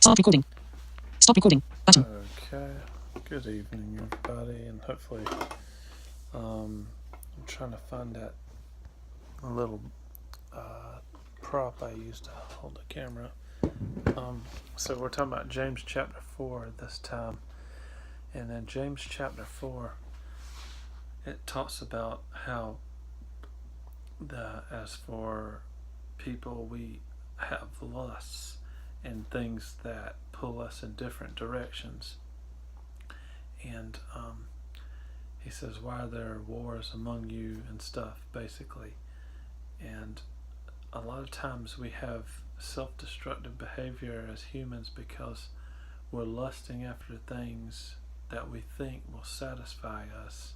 Stop recording. Stop recording. Button. Okay. Good evening, everybody, and hopefully, I'm trying to find that little prop I used to hold the camera. So we're talking about James chapter 4 this time, and in James chapter 4, it talks about how as for people, we have lusts and things that pull us in different directions. And he says, why are there wars among you and stuff, basically. And a lot of times we have self-destructive behavior as humans because we're lusting after things that we think will satisfy us,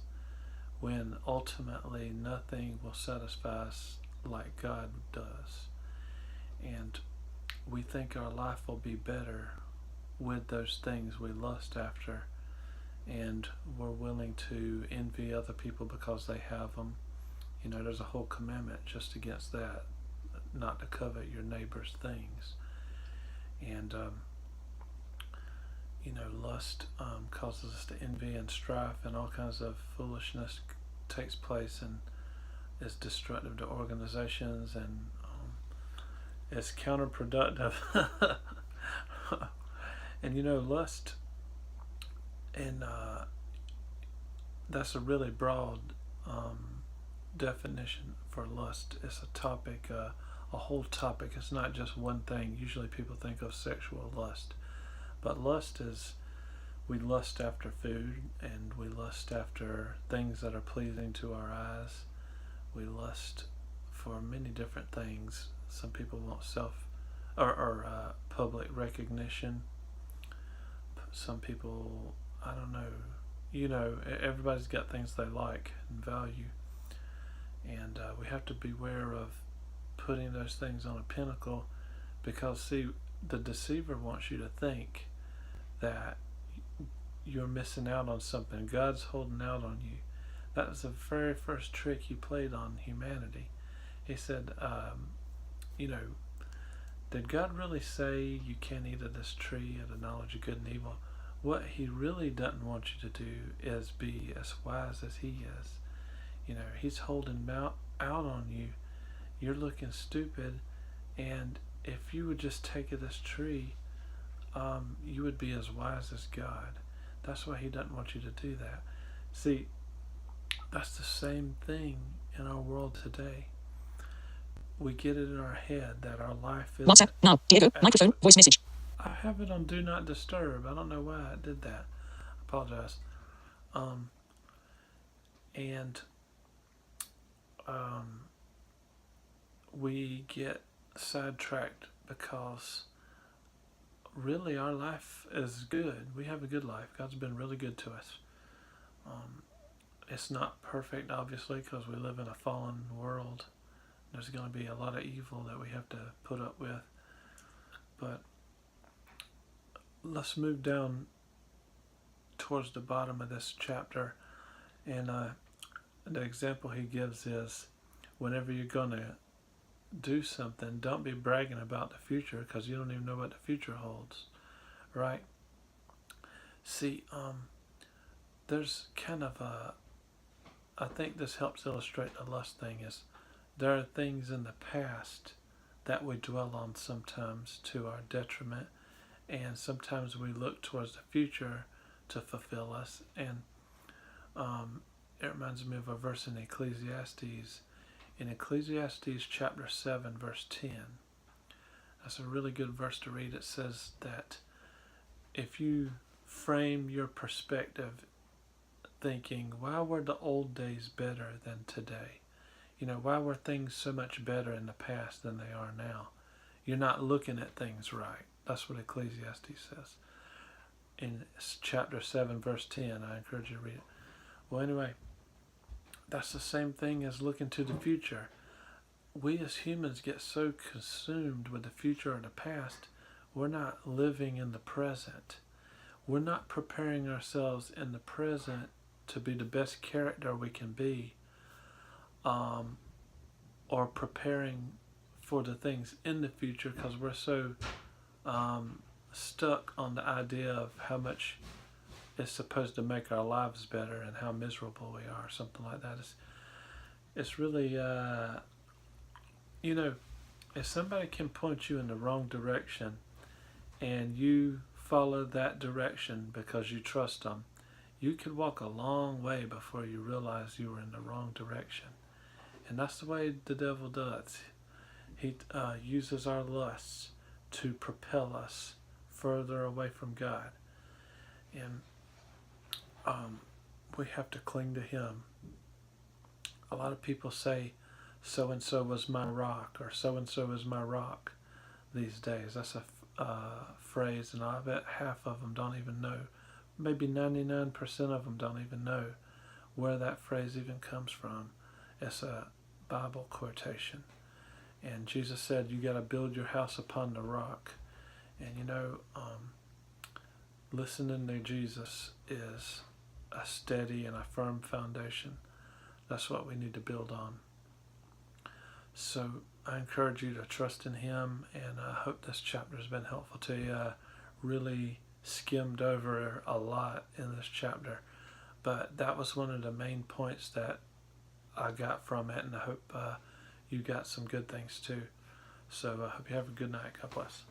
when ultimately nothing will satisfy us like God does. And we think our life will be better with those things we lust after, and we're willing to envy other people because they have them. You know, there's a whole commandment just against that, not to covet your neighbor's things. And lust causes us to envy and strife, and all kinds of foolishness takes place and is destructive to organizations, and it's counterproductive. And lust, and that's a really broad definition for lust. It's a topic, a whole topic. It's not just one thing. Usually people think of sexual lust, but lust is, we lust after food, and we lust after things that are pleasing to our eyes. We lust for many different things. Some people want public recognition. Some people, I don't know, everybody's got things they like and value, and we have to beware of putting those things on a pinnacle, because see, the deceiver wants you to think that you're missing out on something. God's holding out on you. That was the very first trick he played on humanity. He said, did God really say you can't eat of this tree of the knowledge of good and evil? What he really doesn't want you to do is be as wise as he is. He's holding out on you. You're looking stupid, and if you would just take of this tree, you would be as wise as God. That's why he doesn't want you to do that. See, that's the same thing in our world today. We get it in our head that our life is... WhatsApp, now, Diego, microphone, voice message. I have it on Do Not Disturb. I don't know why I did that. I apologize. We get sidetracked because really our life is good. We have a good life. God's been really good to us. It's not perfect, obviously, because we live in a fallen world. There's going to be a lot of evil that we have to put up with. But let's move down towards the bottom of this chapter. And the example he gives is, whenever you're going to do something, don't be bragging about the future, because you don't even know what the future holds, right? See, there's kind of I think this helps illustrate the lust thing, is there are things in the past that we dwell on sometimes to our detriment, and sometimes we look towards the future to fulfill us. And it reminds me of a verse in Ecclesiastes. In Ecclesiastes chapter 7 verse 10, that's a really good verse to read. It says that if you frame your perspective thinking, why were the old days better than today? Why were things so much better in the past than they are now? You're not looking at things right. That's what Ecclesiastes says. In chapter 7 verse 10, I encourage you to read it. Well, anyway, that's the same thing as looking to the future. We as humans get so consumed with the future or the past, we're not living in the present. We're not preparing ourselves in the present to be the best character we can be, or preparing for the things in the future, because we're so stuck on the idea of how much it's supposed to make our lives better and how miserable we are, something like that. It's really, you know, if somebody can point you in the wrong direction and you follow that direction because you trust them, you could walk a long way before you realize you were in the wrong direction. And that's the way the devil does. He uses our lusts to propel us further away from God. And we have to cling to Him. A lot of people say, so and so was my rock, or so and so is my rock these days. That's a phrase, and I bet half of them don't even know. Maybe 99% of them don't even know where that phrase even comes from. It's a Bible quotation. And Jesus said, you got to build your house upon the rock. And listening to Jesus is a steady and a firm foundation. That's what we need to build on. So I encourage you to trust in Him, and I hope this chapter has been helpful to you. I really skimmed over a lot in this chapter, but that was one of the main points that I got from it, and I hope you got some good things too. So I hope you have a good night. God bless.